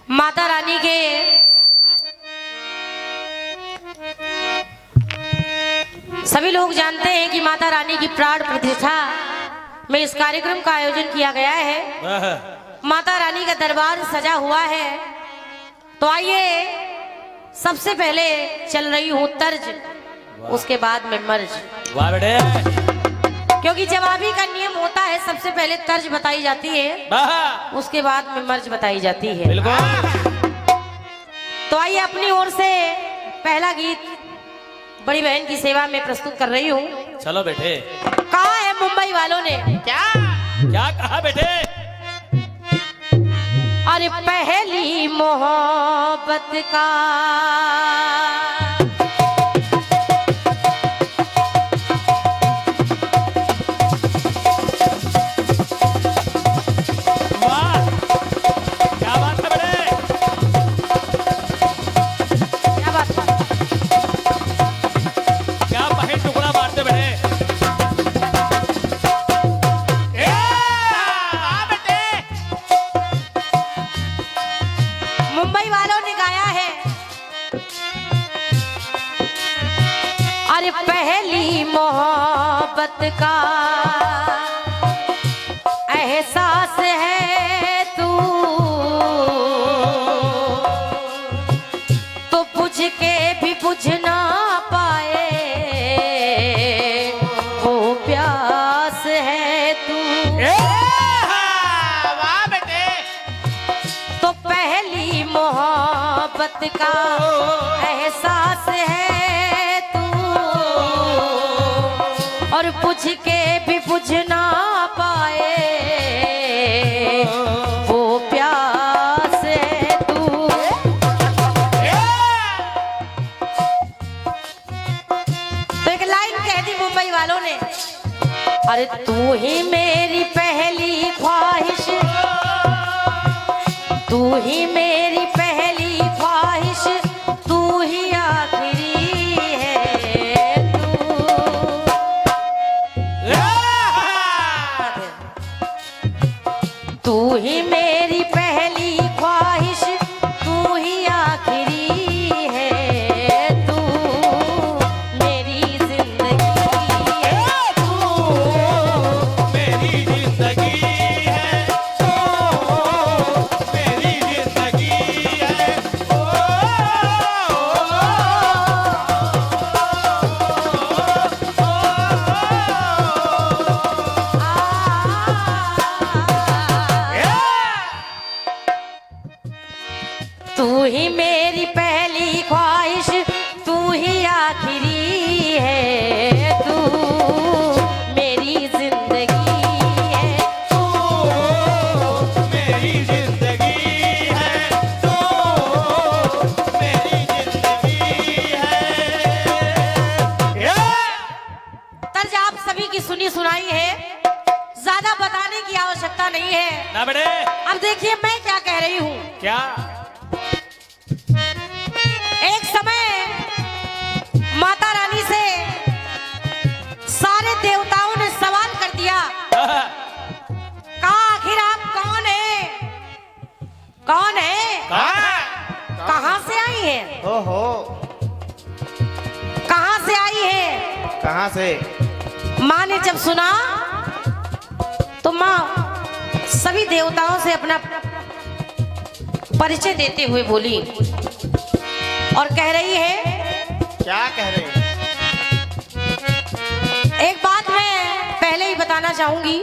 माता रानी के सभी लोग जानते हैं कि माता रानी की प्राण प्रतिष्ठा में इस कार्यक्रम का आयोजन किया गया है। माता रानी का दरबार सजा हुआ है। तो आइए सबसे पहले चल रही हूँ तर्ज, उसके बाद में मर्ज। वाह बेटे, क्योंकि जवाबी का नियम होता है, सबसे पहले तर्ज बताई जाती है, उसके बाद में मर्ज बताई जाती है। तो आइए अपनी ओर से पहला गीत बड़ी बहन की सेवा में प्रस्तुत कर रही हूँ। चलो बेटे। कहा है मुंबई वालों ने, क्या क्या कहा बेटे? अरे पहली मोहब्बत का मुंबई वालों ने गाया है। अरे पहली मोहब्बत का एहसास है तू तो बुझ के भी बुझ ना पाए, वो प्यास है तू। तो पहली मोहब्बत का एहसास है तू और बुझ के भी बुझ ना पाए, वो प्यास है तू। तो एक लाइन कह दी मुंबई वालों ने, अरे तू ही मेरी पहली ख्वाहिश, तू ही मेरी पहली ख्वाहिश, तू ही आखिरी है तू ही मेरी पहली ख्वाहिश, तू ही आखिरी है तू मेरी जिंदगी है, तू मेरी जिंदगी है, मेरी जिंदगी है। तू ही मेरी पहली ख्वाहिश, तू ही आखिरी है, तू मेरी जिंदगी है, तू मेरी जिंदगी है, तू मेरी जिंदगी है। तर्ज आप सभी की सुनी सुनाई है, ज्यादा बताने की आवश्यकता नहीं है ना बेटे। अब देखिए मैं क्या कह रही हूँ। क्या? एक समय माता रानी से सारे देवताओं ने सवाल कर दिया, कहा आखिर आप कौन है, कौन है, कहाँ से आई है, ओहो, कहाँ से आई है। कहाँ से? माँ ने जब सुना तो माँ सभी देवताओं से अपना परिचय देते हुए बोली और कह रही है, क्या कह रहे हैं? एक बात मैं पहले ही बताना चाहूंगी,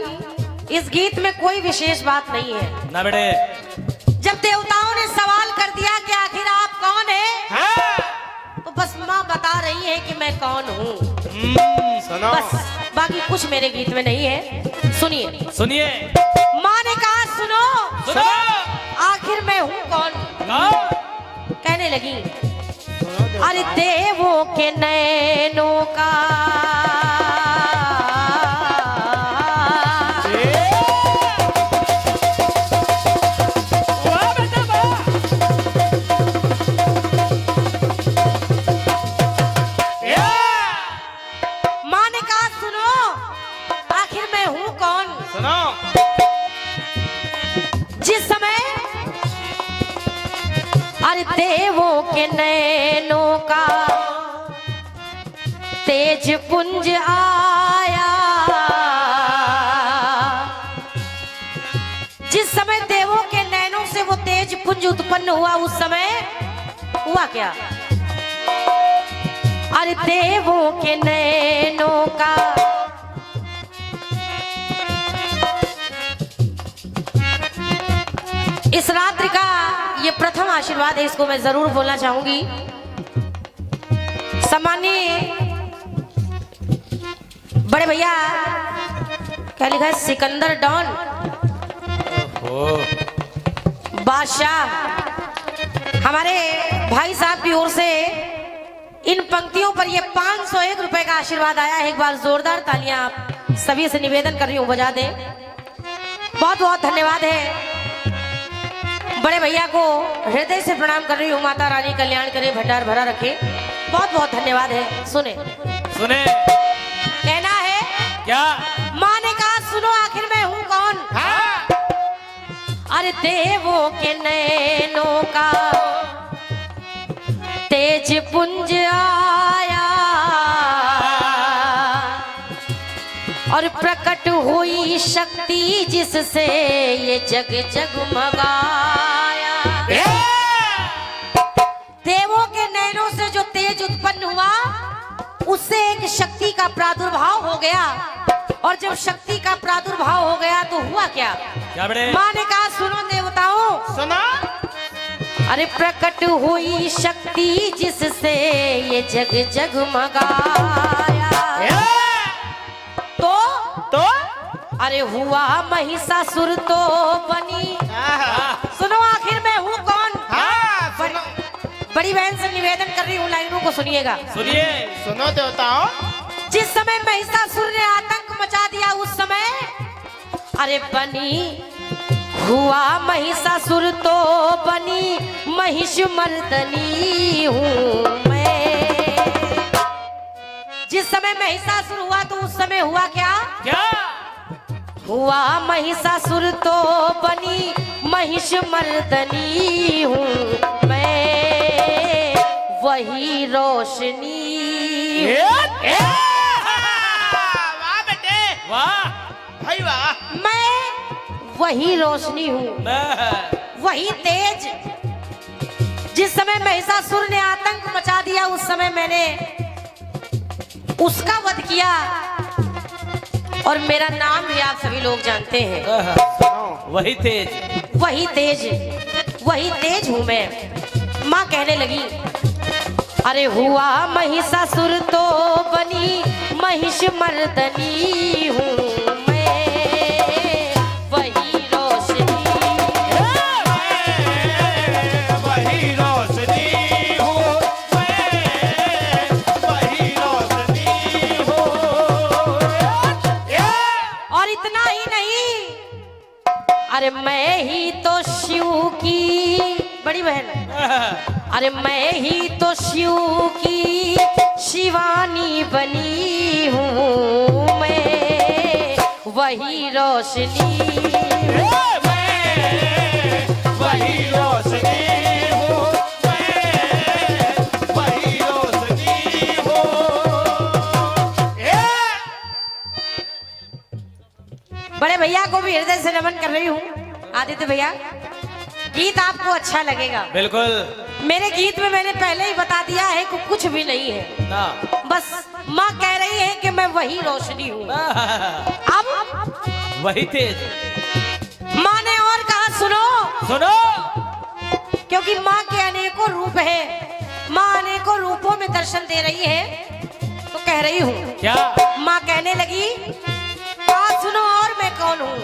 इस गीत में कोई विशेष बात नहीं है। ना बेटे। जब देवताओं ने सवाल कर दिया कि आखिर आप कौन है, तो बस माँ बता रही है कि मैं कौन हूँ, सुनो। बस, बाकी कुछ मेरे गीत में नहीं है। सुनिए सुनिए। माँ ने कहा सुनो, सुनो। आखिर मैं हूँ कौन। कहने लगी, सुनो अरे देवों के नैनों का माँ ने कहा सुनो, आखिर मैं हूँ कौन। सुनो। जिस समय अरे देवों के नैनों का तेज पुंज आया। जिस समय देवों के नैनों से वो तेज पुंज उत्पन्न हुआ, उस समय हुआ क्या? अरे देवों के नैनों का इस रात्रि का ये प्रथम आशीर्वाद है, इसको मैं जरूर बोलना चाहूंगी। सम्मानीय बड़े भैया, क्या लिखा है? सिकंदर डॉन बादशाह, हमारे भाई साहब की ओर से इन पंक्तियों पर ये 501 रुपए का आशीर्वाद आया है। एक बार जोरदार तालियां आप सभी से निवेदन कर रही हूं, बजा दें। बहुत बहुत धन्यवाद है। बड़े भैया को हृदय से प्रणाम कर रही हूँ। माता रानी कल्याण करे, भंडार भरा रखे। बहुत बहुत धन्यवाद है। सुने सुने कहना है क्या? माँ ने कहा सुनो आखिर मैं हूँ कौन? हाँ। अरे देवों के नैनों का तेज पुंज आया और प्रकट हुई शक्ति जिससे ये जग जगमगाया। देवों के नैनों से जो तेज उत्पन्न हुआ, उससे एक शक्ति का प्रादुर्भाव हो गया। और जब शक्ति का प्रादुर्भाव हो गया तो हुआ क्या? क्या बड़े? माँ ने कहा सुनो देवताओं, सुना। अरे प्रकट हुई शक्ति जिससे ये जग जगमगाया। तो अरे हुआ महिषासुर तो बनी। सुनो आखिर मैं हूँ कौन? बड़ी बहन से निवेदन कर रही हूँ, लाइनों को सुनिएगा। सुनिए। सुनो देवताओं, जिस समय महिषासुर ने आतंक मचा दिया, उस समय अरे बनी हुआ महिषासुर तो बनी महिष मर्दनी हूँ मैं। जिस समय महिषासुर हुआ तो उस समय हुआ क्या? क्या हुआ महिषासुर तो बनी महिष मर्दनी हूँ मैं, वही रोशनी। वाह बेटे, वाह भाई वाह। मैं वही रोशनी हूँ, वही तेज। जिस समय महिषासुर ने आतंक मचा दिया, उस समय मैंने उसका वध किया। और मेरा नाम भी आप सभी लोग जानते हैं। वही तेज, वही तेज, वही तेज हूँ मैं। माँ कहने लगी अरे हुआ महिषासुर तो बनी महिष मर्दनी हूँ मैं, वही रोशनी। वही रोशनी हूँ मैं, वही रोशनी हूँ। और इतना ही नहीं, अरे मैं ही तो शिव की बड़ी बहन, अरे मैं ही तो शिव की शिवानी बनी हूँ मैं, वही रोशनी। वही रोशनी हूँ मैं, वही रोशनी हूँ। बड़े भैया को भी हृदय से नमन कर रही हूँ। आदित्य भैया, गीत आपको अच्छा लगेगा। बिल्कुल। मेरे गीत में मैंने पहले ही बता दिया है कि कुछ भी नहीं है ना। बस माँ कह रही है कि मैं वही रोशनी हूँ। अब वही तेज। माँ ने और कहा सुनो, सुनो। क्योंकि माँ के अनेकों रूप है, माँ अनेकों रूपों में दर्शन दे रही है, तो कह रही हूँ क्या? माँ कहने लगी बात सुनो और मैं कौन हूँ।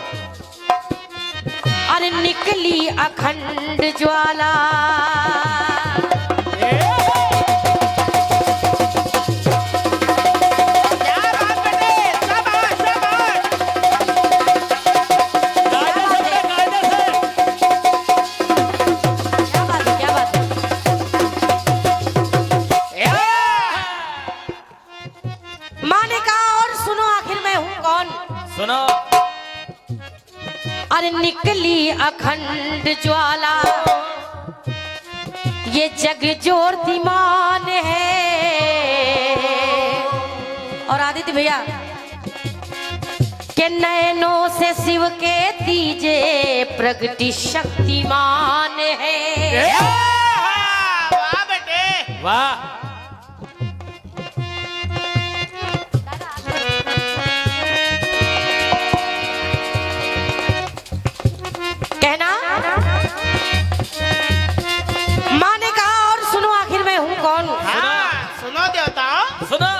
अरे निकली अखंड ज्वाला, माँ ने कहा और सुनो आखिर मैं हूँ कौन। सुनो। अरे निकली अखंड ज्वाला, ये जग ज्योतिमान है। और आदित्य भैया के नयनों से शिव के दीजे प्रगति शक्तिमान है। वाह बेटे वाह कहना माँ ने कहा और सुनो आखिर मैं हूँ कौन। हाँ सुनो देवताओं सुनो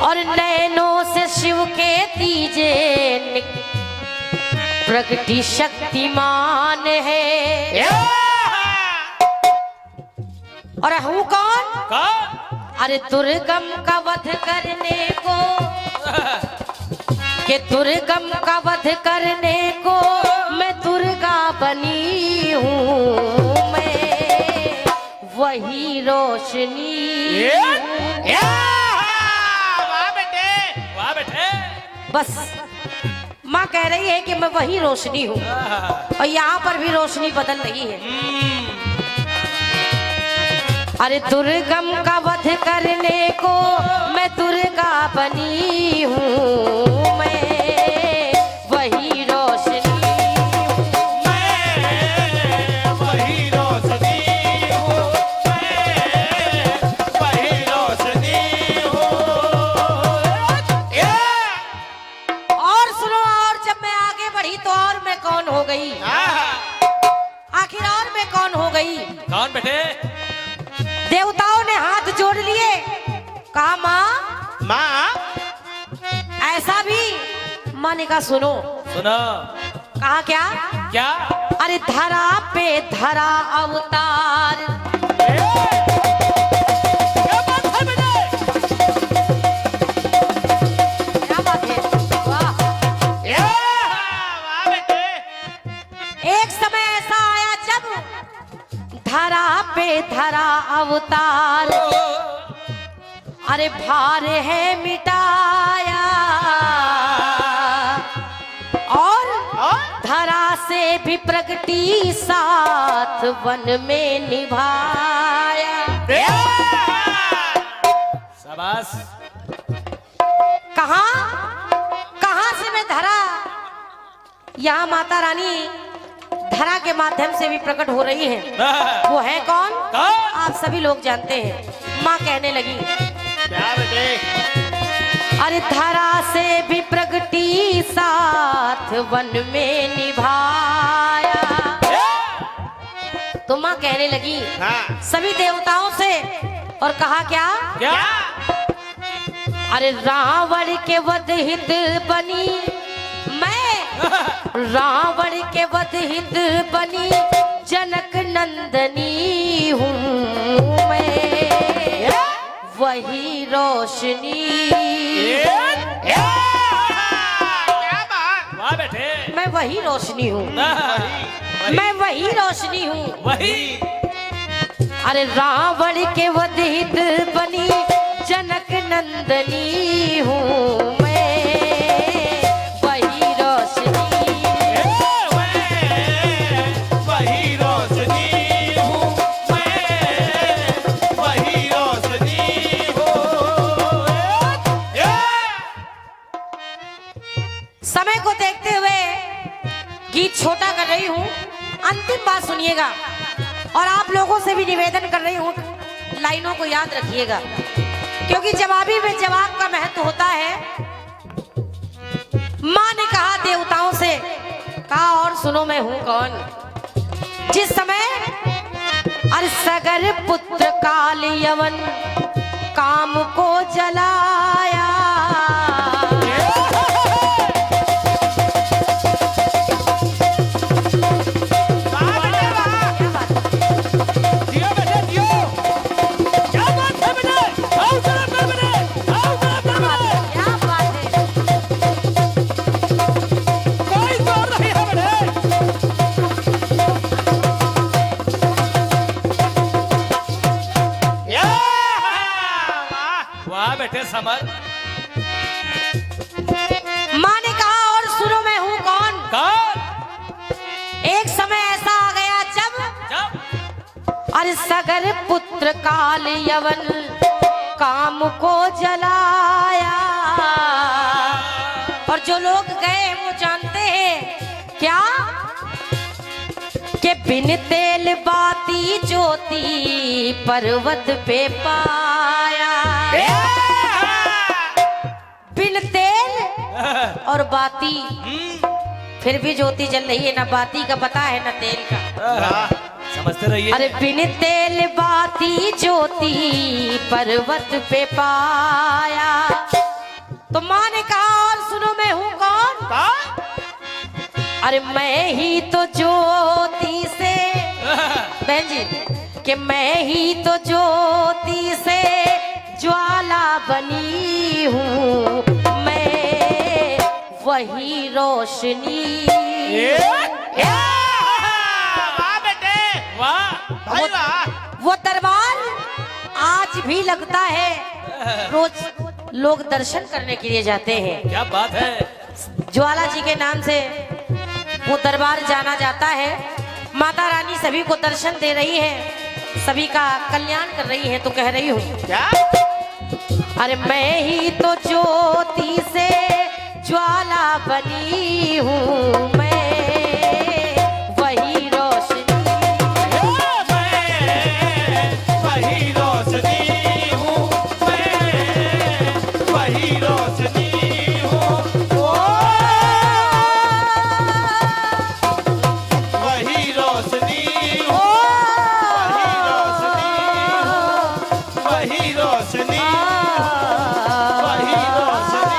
और नैनों से शिव के दीजे प्रगति शक्तिमान है। और हूँ कौन। कौन अरे दुर्गम का वध करने को कि दुर्गम का वध करने को मैं दुर्गा बनी हूँ। मैं वही रोशनी वाह बेटे वाह बेटे बस माँ कह रही है कि मैं वही रोशनी हूँ। और यहाँ पर भी रोशनी बदल रही है। अरे दुर्गम का वध करने को मैं दुर्गा बनी हूँ। मैं वही रोशनी मैं वही रोशनी हूँ मैं वही रोशनी हूँ। और सुनो और जब मैं आगे बढ़ी तो और मैं कौन हो गई। आखिर और मैं कौन हो गई। कौन बेटे देवताओं ने हाथ जोड़ लिए कहा माँ माँ ऐसा भी। माँ ने कहा सुनो। सुनो कहा क्या। क्या अरे धरा पे धरा अवतार। क्या बात है बेटे क्या बात है वाह। वाह बेटे एक समय ऐसा आया जब धरा पे धरा अवतार। अरे भार है मिटाया और धरा से भी प्रगति साथ वन में निभाया। शाबाश कहाँ कहाँ से मैं धरा। यहाँ माता रानी धरा के माध्यम से भी प्रकट हो रही है। वो है कौन कौन आप सभी लोग जानते हैं। माँ कहने लगी क्या बेटे अरे धरा से भी प्रगति साथ वन में निभाया। तो माँ कहने लगी हाँ सभी देवताओं से और कहा क्या। क्या अरे रावण के वध हित बनी मैं रावण के वध हित बनी जनक नंदनी हूँ। मैं वही रोशनी क्या बात वाह बेटे मैं वही रोशनी हूँ। मैं वही रोशनी हूँ। वही अरे रावण के वध हित बनी जनक नंदनी हूँ। मैं वही रोशनी वही रोशनी हूँ मैं वही रोशनी हूँ। समय को देखते हुए गीत छोटा कर रही हूँ। अंतिम बात सुनिएगा और आप लोगों से भी निवेदन कर रही हूँ लाइनों को याद रखिएगा क्योंकि जवाबी में जवाब का महत्व होता है। माँ ने कहा देवताओं से कहा और सुनो मैं हूँ कौन। जिस समय अरसगर पुत्र काल यवन काम को जलाया। दियो बेटे दियो क्या बात है बेटे आओ जरा अंदर बेटे आओ जरा अंदर बेटे क्या बात है। कोई जोर नहीं है बेटे वाह बेटे समर माँ ने कहा और सुनो मैं हूँ कौन। कौन एक समय ऐसा आ गया जब जब अरे सगर पुत्र काल यवन काम को जलाया। और जो लोग गए वो जानते हैं क्या कि बिन तेल बाती ज्योति पर्वत पे पाया। बिन तेल और बाती, फिर भी ज्योति जल रही है, ना बाती का पता है ना तेल का। समझते रहिए। अरे बिन तेल बाती ज्योति पर्वत पे पाया। तो माँ ने कहा और सुनो मैं हूँ कौन? अरे मैं ही तो ज्योति से, बहन जी, कि मैं ही तो ज्योति से ज्वाला बनी हूँ, मैं वही रोशनी। वाह बेटे, वाह भाई वाह। वो दरबार आज भी लगता है, रोज लोग दर्शन करने के लिए जाते हैं। क्या बात है। ज्वाला जी के नाम से वो दरबार जाना जाता है। माता रानी सभी को दर्शन दे रही है, सभी का कल्याण कर रही है। तो कह रही हूँ क्या? अरे मैं ही तो ज्योति से ज्वाला बनी हूँ, मैं वही रोशनी। वही रोशनी हूँ, मैं वही रोशनी हूँ, वही रोशनी हूँ, वही रोशनी, वही रोशनी।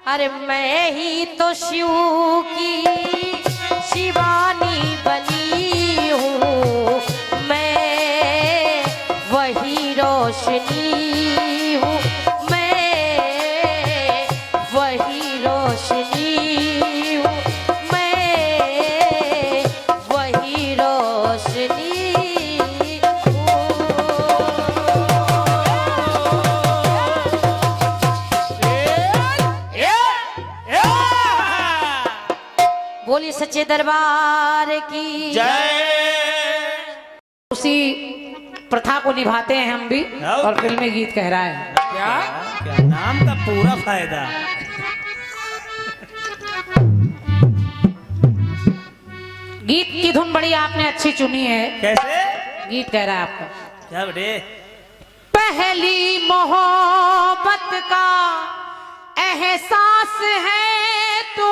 अरे मैं ही तो शिव की शिवानी बनी हूँ, मैं वही रोशनी हूँ, मैं वही रोशनी हूँ, मैं वही रोशनी बोली सच्चे दरबार की जय। उसी प्रथा को निभाते हैं हम भी, और फिल्मी गीत कह रहा है। क्या नाम का पूरा फायदा। गीत की धुन बड़ी आपने अच्छी चुनी है। कैसे? गीत कह रहा है आपका, क्या बेटे? पहली मोहब्बत का एहसास है तो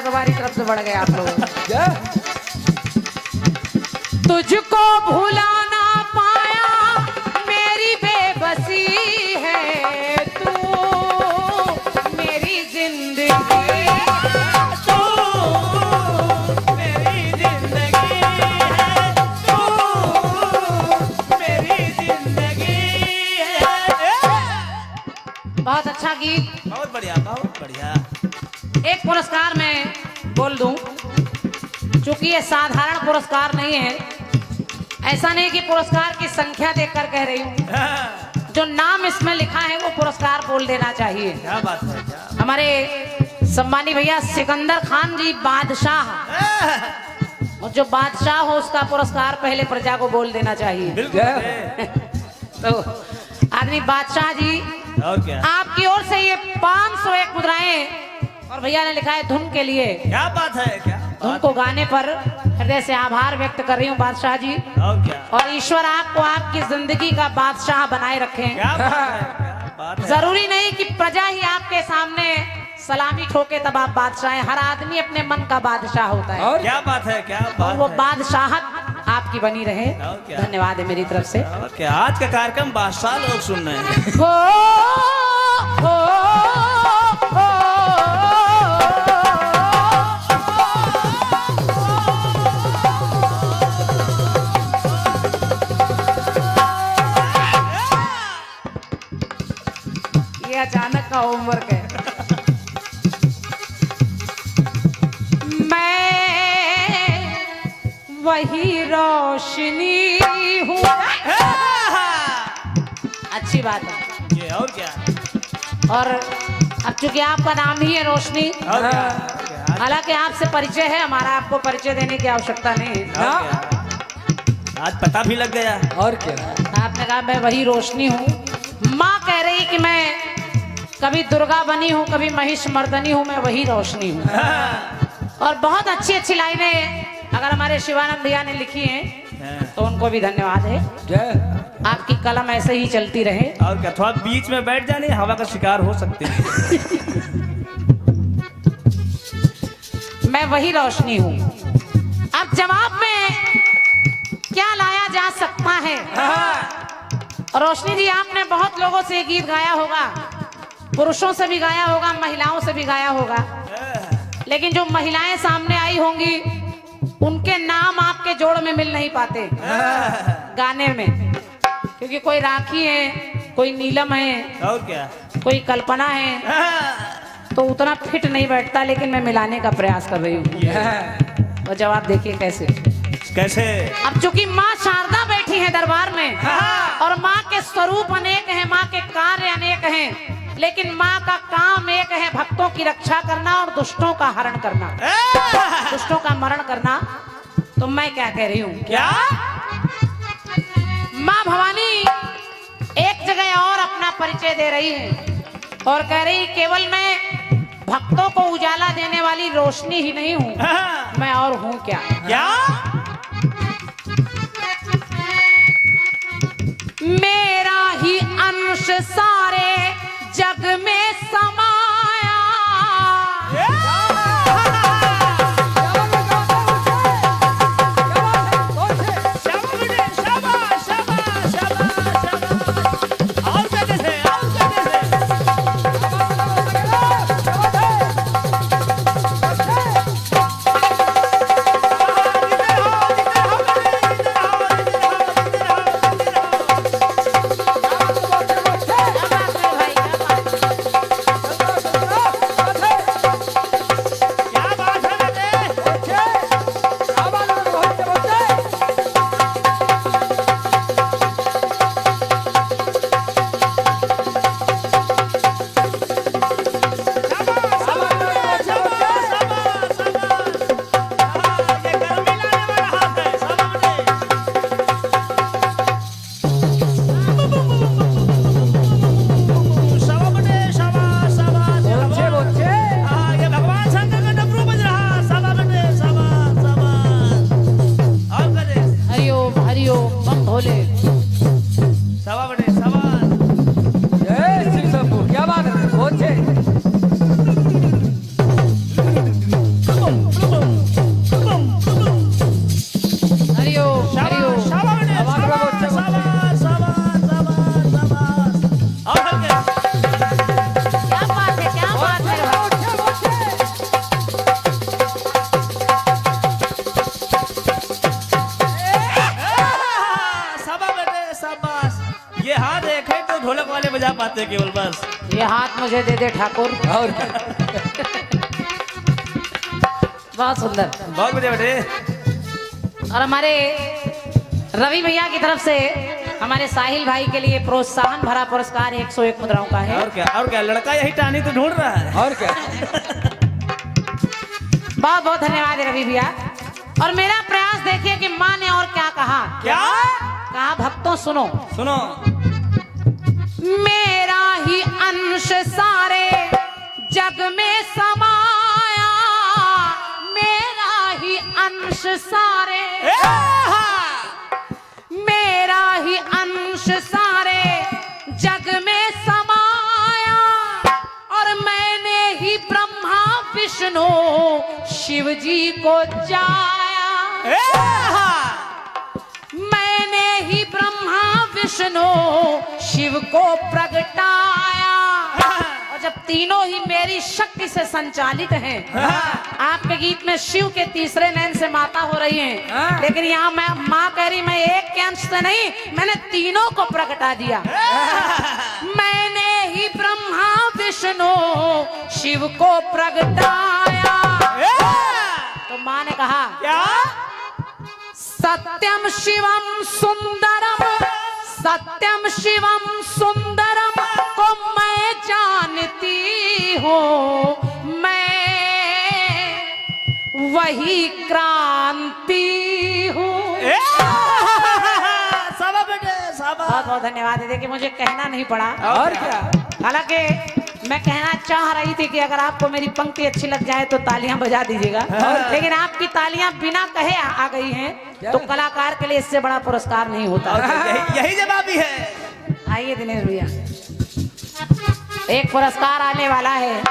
तुम्हारी तरफ से बढ़ गए आप लोग। तुझको भुला ना पाया मेरी बेबसी है तू मेरी जिंदगी तू मेरी जिंदगी है, तू मेरी जिंदगी है। बहुत अच्छा गीत। बहुत बढ़िया, बहुत बढ़िया। एक पुरस्कार मैं बोल दूं, चूंकि ये साधारण पुरस्कार नहीं है, ऐसा नहीं कि पुरस्कार की संख्या देखकर कह रही हूँ, जो नाम इसमें लिखा है वो पुरस्कार बोल देना चाहिए। क्या बात है, क्या हमारे सम्मानी भैया सिकंदर खान जी बादशाह, और जो बादशाह हो उसका पुरस्कार पहले प्रजा को बोल देना चाहिए। बिल्कुल। तो आदमी बादशाह जी, और क्या, आपकी ओर से ये 501 मुद्राएं, और भैया ने लिखा है धुन के लिए। क्या बात है, क्या धुन को गाने पर हृदय से आभार व्यक्त कर रही हूँ बादशाह जी, और क्या, और ईश्वर आपको आपकी जिंदगी का बादशाह बनाए रखे। क्या बात है, क्या बात है। जरूरी नहीं कि प्रजा ही आपके सामने सलामी ठोके तब आप बादशाह हैं। हर आदमी अपने मन का बादशाह होता है, क्या बात है, क्या और बात वो है। बादशाहत आपकी बनी रहे। और क्या। धन्यवाद है मेरी तरफ से। और क्या, आज का कार्यक्रम बादशाह लोग सुन रहे हैं। हो, हो, हो, ये अचानक का होमवर्क है। मैं वही रोशनी हूँ। अच्छी बात है। ये और क्या, और अब चूंकि आपका नाम ही है रोशनी, और क्या, और क्या, हालांकि आपसे परिचय है, हमारा आपको परिचय देने की आवश्यकता नहीं है। और क्या। आज पता भी लग गया। और क्या, आपने कहा मैं वही रोशनी हूँ। माँ कह रही कि मैं कभी दुर्गा बनी हूँ, कभी महिष मर्दनी हूँ, मैं वही रोशनी हूँ। और बहुत अच्छी अच्छी लाइनें अगर हमारे शिवानंद भैया ने लिखी हैं तो उनको भी धन्यवाद है। आपकी कलम ऐसे ही चलती रहे। और क्या, थोड़ा बीच में बैठ जाने, हवा का शिकार हो सकते हैं। मैं वही रोशनी हूँ। अब जवाब में क्या लाया जा सकता है? रोशनी जी, आपने बहुत लोगों से ये गीत गाया होगा, पुरुषों से भी गाया होगा, महिलाओं से भी गाया होगा, लेकिन जो महिलाएं सामने आई होंगी उनके नाम आपके जोड़ में मिल नहीं पाते गाने में, क्योंकि कोई राखी है, कोई नीलम है, और क्या, कोई कल्पना है, तो उतना फिट नहीं बैठता, लेकिन मैं मिलाने का प्रयास कर रही हूँ। और जवाब देखिए कैसे। कैसे। अब चूंकि माँ शारदा बैठी है दरबार में, और माँ के स्वरूप अनेक हैं, माँ के कार्य अनेक हैं, लेकिन माँ का काम एक है, भक्तों की रक्षा करना और दुष्टों का हरण करना, दुष्टों का मरण करना। तो मैं क्या कह रही हूँ? क्या? माँ भवानी एक जगह और अपना परिचय दे रही है और कह रही, केवल मैं भक्तों को उजाला देने वाली रोशनी ही नहीं हूँ, मैं और हूँ क्या? क्या? मेरा ही अंश सारे जग में समाया। पाते केवल बस। ये हाथ मुझे दे दे ठाकुर। और क्या? बहुत सुंदर। बहुत बढ़िया बेटे। और हमारे रवि भैया की तरफ से हमारे साहिल भाई के लिए प्रोत्साहन भरा पुरस्कार 101 मुद्राओं का है। और क्या लड़का यही टानी तो ढूंढ रहा है। और क्या? बहुत बहुत धन्यवाद है रवि भैया। और मेरा प्रयास देखिए कि माँ ने और क्या कहा। क्या कहा, भक्तों सुनो सुनो। मेरा ही अंश सारे जग में समाया, मेरा ही अंश सारे, मेरा ही अंश सारे जग में समाया, और मैंने ही ब्रह्मा विष्णु शिव जी को जाया, मैंने ही ब्रह्मा विष्णु शिव को प्रगटाया। और जब तीनों ही मेरी शक्ति से संचालित हैं, आपके गीत में शिव के तीसरे नयन से माता हो रही हैं, लेकिन यहाँ मैं माँ कह रही मैं एक के अंश से नहीं, मैंने तीनों को प्रगटा दिया। मैंने ही ब्रह्मा विष्णु शिव को प्रगटाया। तो माँ ने कहा, क्या सत्यम शिवम सुंदरम, सत्यम शिवम सुंदरम को मैं जानती हूँ, मैं वही क्रांति हूँ। साबा बेटे साबा। बहुत बहुत धन्यवाद है। देखिए मुझे कहना नहीं पड़ा, और क्या? हालांकि मैं कहना चाह रही थी कि अगर आपको मेरी पंक्ति अच्छी लग जाए तो तालियां बजा दीजिएगा, लेकिन आपकी तालियां बिना कहे आ गई हैं, तो कलाकार के लिए इससे बड़ा पुरस्कार नहीं होता। यही जवाबी है। आइए दिनेश भैया, एक पुरस्कार आने वाला है,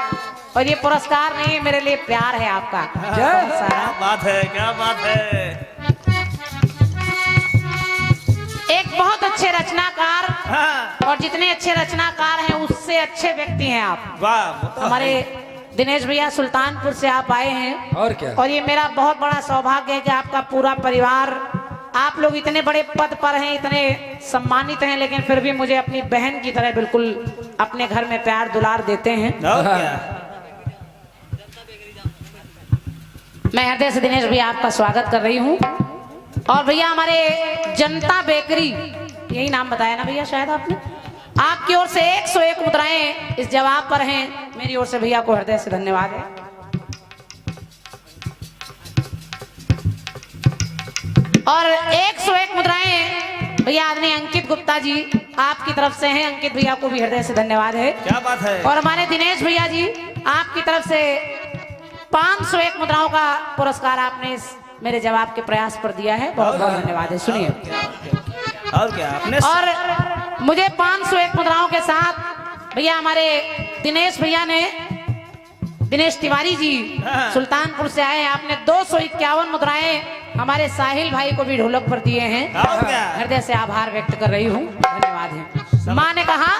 और ये पुरस्कार नहीं मेरे लिए प्यार है आपका। बहुत सारा। बात है, क्या बात है। एक बहुत अच्छे रचनाकार, हाँ। और जितने अच्छे रचनाकार हैं उससे अच्छे व्यक्ति हैं आप। वाह वो तो हमारे है। दिनेश भैया सुल्तानपुर से आप आए हैं, और क्या? और ये मेरा बहुत बड़ा सौभाग्य है कि आपका पूरा परिवार, आप लोग इतने बड़े पद पर हैं, इतने सम्मानित हैं, लेकिन फिर भी मुझे अपनी बहन की तरह बिल्कुल अपने घर में प्यार दुलार देते हैं। और क्या? मैं हृदय से दिनेश भैया आपका स्वागत कर रही हूँ। और भैया हमारे जनता बेकरी, यही नाम बताया ना भैया शायद आपने, आपकी ओर से 101 मुद्राएं इस जवाब पर हैं। मेरी ओर से भैया को हृदय से धन्यवाद है। और 101 मुद्राएं भैया आदरणीय अंकित गुप्ता जी आपकी तरफ से हैं। अंकित भैया को भी हृदय से धन्यवाद है। क्या बात है। और हमारे दिनेश भैया जी आपकी तरफ से 501 मुद्राओं का पुरस्कार आपने इस मेरे जवाब के प्रयास पर दिया है। बहुत बहुत धन्यवाद है। सुनिए, और क्या आपने। और मुझे 501 मुद्राओं के साथ भैया हमारे दिनेश भैया ने, दिनेश तिवारी जी सुल्तानपुर से आए हैं, आपने 251 मुद्राएं हमारे साहिल भाई को भी ढोलक पर दिए हैं। और क्या? हृदय से आभार व्यक्त कर रही हूँ, धन्यवाद है। माँ ने कहा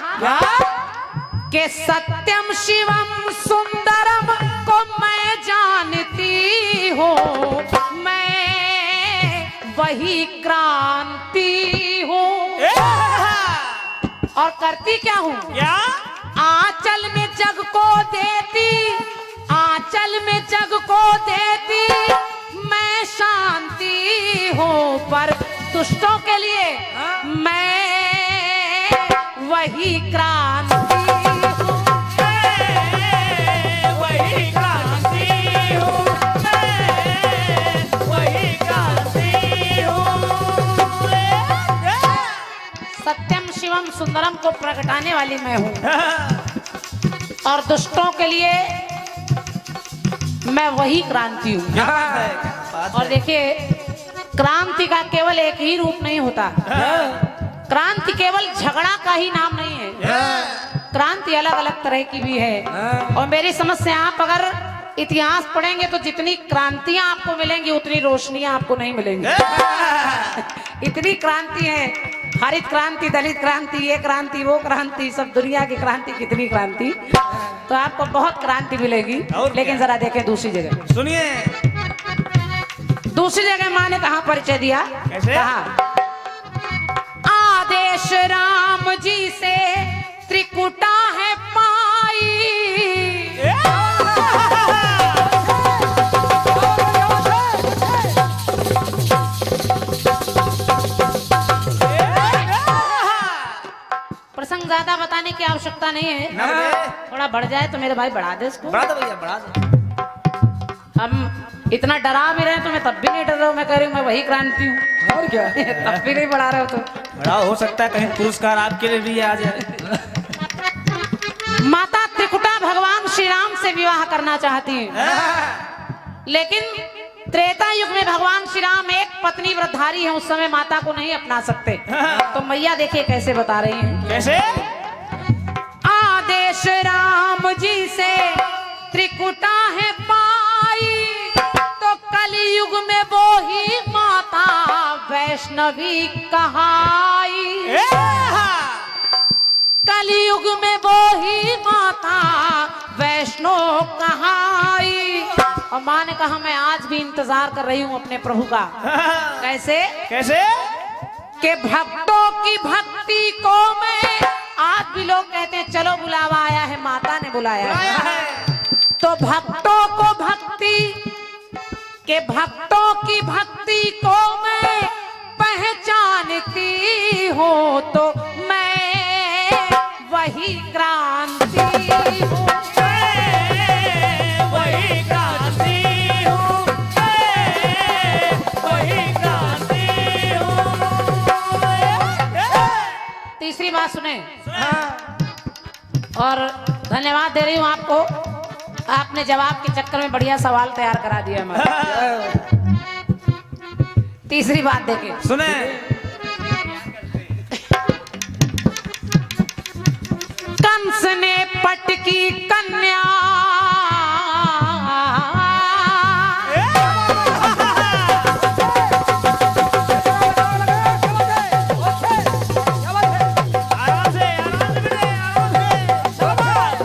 कि सत्यम शिवम सुंदरम को मैं जानती हूँ, मैं वही क्रांति हूँ, और करती क्या हूँ? क्या? आंचल में जग को देती, आंचल में जग को देती मैं शांति हूँ, पर दुष्टों के लिए मैं वही क्रांति हूँ, वही क्रांति हूँ, वही क्रांति हूँ। सत्यम शिवम सुंदरम को प्रगटाने वाली मैं हूँ, और दुष्टों के लिए मैं वही क्रांति हूँ। क्या बात है, क्या बात और देखिए क्रांति का केवल एक ही रूप नहीं होता, क्रांति केवल झगड़ा का ही नाम नहीं है, क्रांति अलग अलग तरह की भी है। और मेरी समझ से आप अगर इतिहास पढ़ेंगे तो जितनी क्रांतियां आपको मिलेंगी उतनी रोशनियां आपको नहीं मिलेंगी। इतनी क्रांति है, हरित क्रांति, दलित क्रांति, ये क्रांति, वो क्रांति, सब दुनिया की क्रांति, कितनी क्रांति, तो आपको बहुत क्रांति मिलेगी। लेकिन जरा देखें दूसरी जगह, सुनिए दूसरी जगह माँ ने कहा परिचय दिया, कैसे? कहा आदेश राम जी से त्रिकुटा है पाई। प्रसंग ज्यादा बताने की आवश्यकता नहीं है, ना बेटे, थोड़ा बढ़ जाए तो मेरे भाई बढ़ा दे इसको। बढ़ा दो भैया, बढ़ा दो। हम इतना डरा भी रहे तो मैं तब भी नहीं डर रहा हूँ, मैं कह रही हूँ मैं वही क्रांति हूँ। और क्या, तब भी नहीं बढ़ा रहे हो तो। बड़ा हो सकता है कहीं पुरस्कार आपके लिए भी आ जाए। माता त्रिकुटा भगवान श्री राम से विवाह करना चाहती है, लेकिन त्रेता युग में भगवान श्री राम एक पत्नी व्रतधारी है, उस समय माता को नहीं अपना सकते। तो मैया देखिए कैसे बता रही हैं। कैसे? आदेश राम जी से त्रिकुटा है पाई, तो कलयुग में वो ही माता वैष्णवी कहाई। कलयुग में वो ही माता वैष्णो कहाई। और माँ ने कहा मैं आज भी इंतजार कर रही हूँ अपने प्रभु का। कैसे? कैसे? कि भक्तों की भक्ति को मैं, आज भी लोग कहते हैं चलो बुलावा आया है, माता ने बुलाया है। तो भक्तों को भक्ति के, भक्तों की भक्ति को मैं पहचानती हूँ, तो मैं वही क्रांति हूँ। वही क्रांति हूँ, वही क्रांति हूँ। तीसरी बात सुने, और धन्यवाद दे रही हूँ आपको, आपने जवाब के चक्कर में बढ़िया सवाल तैयार करा दिया हमारा। तीसरी बात देखिए, सुने। कंस ने पट की कन्या, आराम से, आराम से बेटे, आराम से। शाबाश।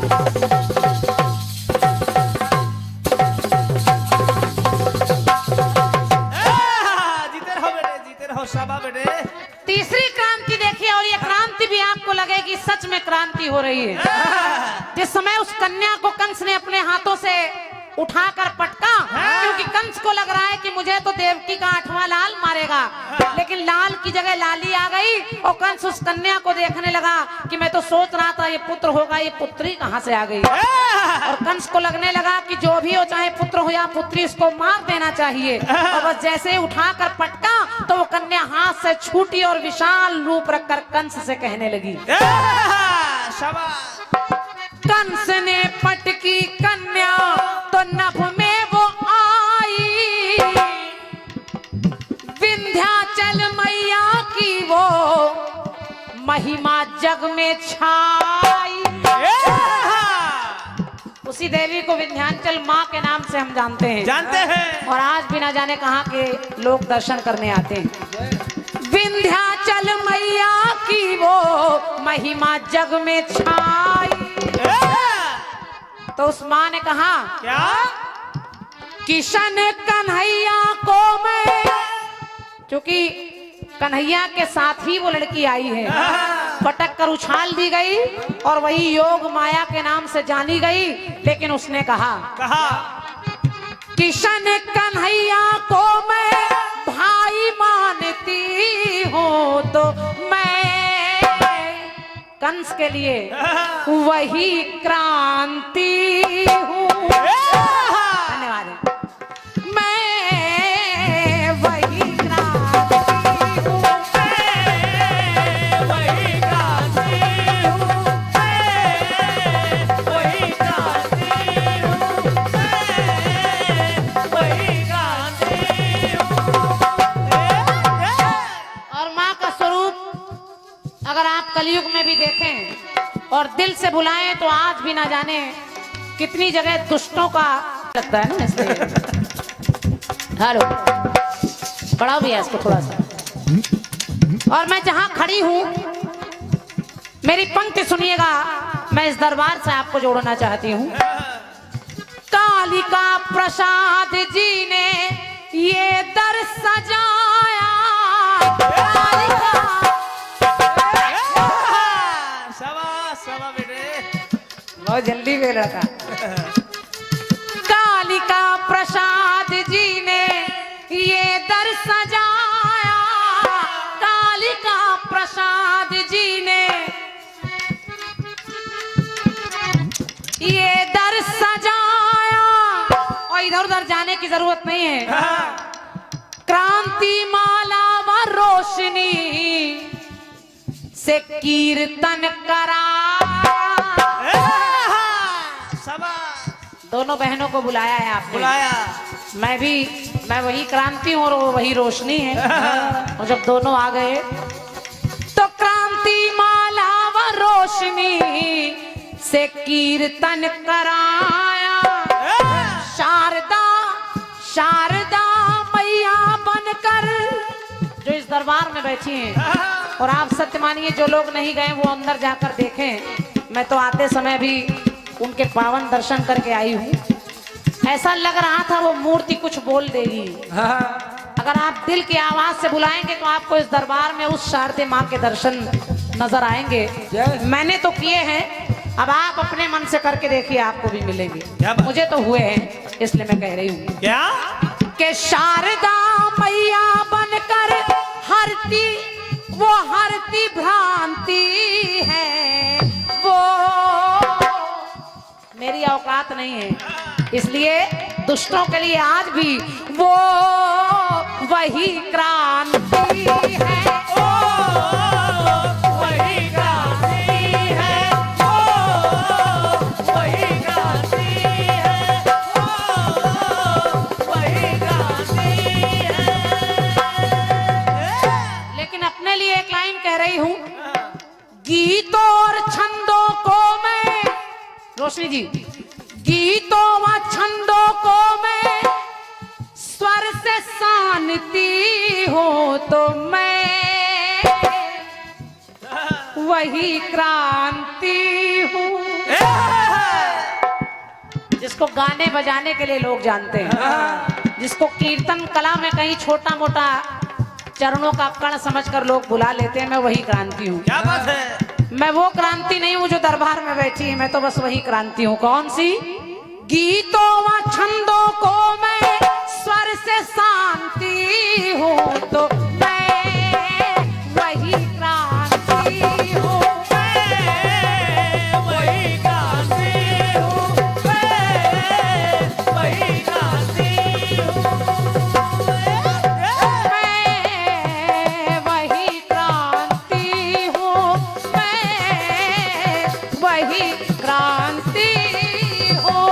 जीते रहो बेटे, जीते रहो, शाबाश बेटे। तीसरी क्रांति देखिए, और ये क्रांति भी आपको लगेगी सच में क्रांति हो रही है। जिस समय उस कन्या को कंस ने अपने हाथों से उठाकर पटका, क्योंकि कंस को लग रहा है कि मुझे तो देवकी का 8वां लाल मारेगा, लेकिन लाल की जगह लाली आ गई। और कंस उस कन्या को देखने लगा कि मैं तो सोच रहा था ये पुत्र होगा, ये पुत्री कहाँ से आ गई। और कंस को लगने लगा कि जो भी हो, चाहे पुत्र हो या पुत्री, इसको मार देना चाहिए। और बस जैसे ही उठाकर पटका तो वो कन्या हाथ से छूटी और विशाल रूप रखकर कंस से कहने लगी। शाबाश। कंस ने पटकी कन्या तो नभ में वो आई, विंध्याचल मैया की वो महिमा जग में छाई। उसी देवी को विंध्याचल माँ के नाम से हम जानते हैं, जानते हैं। और आज भी ना जाने कहाँ के लोग दर्शन करने आते हैं। विंध्याचल मैया की वो महिमा जग में छाई। तो उस माँ ने कहा क्या? किशन कन्हैया को मैं, क्योंकि कन्हैया के साथ ही वो लड़की आई है, पटक कर उछाल दी गई और वही योग माया के नाम से जानी गई। लेकिन उसने कहा किशन कन्हैया को मैं भाई मानती हूँ, तो मैं कंस के लिए वही क्रांति हूँ। धन्यवाद। मैं वही क्रांति हूँ, वही क्रांति हूँ, वही क्रांति हूँ, वही क्रांति हूँ। और माँ का स्वरूप अगर आप कलयुग में भी देखें और दिल से बुलाएं तो आज भी ना जाने कितनी जगह दुष्टों का लगता है ना, इसलिए हेलो बढ़ाओ भैया इसको थोड़ा सा। और मैं जहां खड़ी हूं, मेरी पंक्ति सुनिएगा, मैं इस दरबार से आपको जोड़ना चाहती हूं। कालिका प्रसाद जी ने ये दर सजाया, कालिका शाबाश, शाबाश। बहुत जल्दी में लड़का। कालिका प्रसाद जी ने ये दर सजाया, कालिका प्रसाद जी ने ये दर सजाया। और इधर उधर जाने की जरूरत नहीं है। क्रांति माला व रोशनी से कीर्तन करा। दोनों बहनों को बुलाया है आपने। बुलाया। मैं वही क्रांति हूँ और वो वही रोशनी है। और जब दोनों आ गए तो क्रांति माला व रोशनी से कीर्तन कराया। शारदा शारदा मैया बनकर जो इस दरबार में बैठी हैं, और आप सत्य मानिए जो लोग नहीं गए वो अंदर जाकर देखें। मैं तो आते समय भी उनके पावन दर्शन करके आई हूँ। ऐसा लग रहा था वो मूर्ति कुछ बोल देगी। अगर आप दिल की आवाज से बुलाएंगे तो आपको इस दरबार में उस शारदे माँ के दर्शन नजर आएंगे। मैंने तो किए हैं, अब आप अपने मन से करके देखिए, आपको भी मिलेंगे। मुझे तो हुए हैं, इसलिए मैं कह रही हूँ क्या कि शारदा मैया बनकर हरती वो हरती भ्रांति है। वो मेरी औकात नहीं है, इसलिए दुष्टों के लिए आज भी वो वही क्रांति है। वही क्रांति है, वही क्रांति है, वही क्रांति है। लेकिन अपने लिए एक लाइन कह रही हूँ, गीतों और छंदों को मैं, रोशनी जी, गीतों व छंदों को मैं स्वर से शांति हो तो मैं वही क्रांति हूँ। जिसको गाने बजाने के लिए लोग जानते हैं, जिसको कीर्तन कला में कहीं छोटा मोटा चरणों का कण समझकर लोग बुला लेते हैं, मैं वही क्रांति हूँ। क्या बात है। मैं वो क्रांति नहीं हूँ जो दरबार में बैठी है, मैं तो बस वही क्रांति हूँ। कौन सी? गीतों व छंदों को मैं स्वर से शांति हूँ तो मैं वही क्रांति हूँ। वही क्रांति हूँ, वही क्रांति हूँ, मैं वही क्रांति हूँ, मैं वही क्रांति हूँ।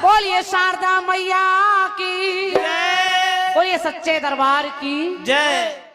बोलिए शारदा मैया की, बोलिए सच्चे दरबार की जय।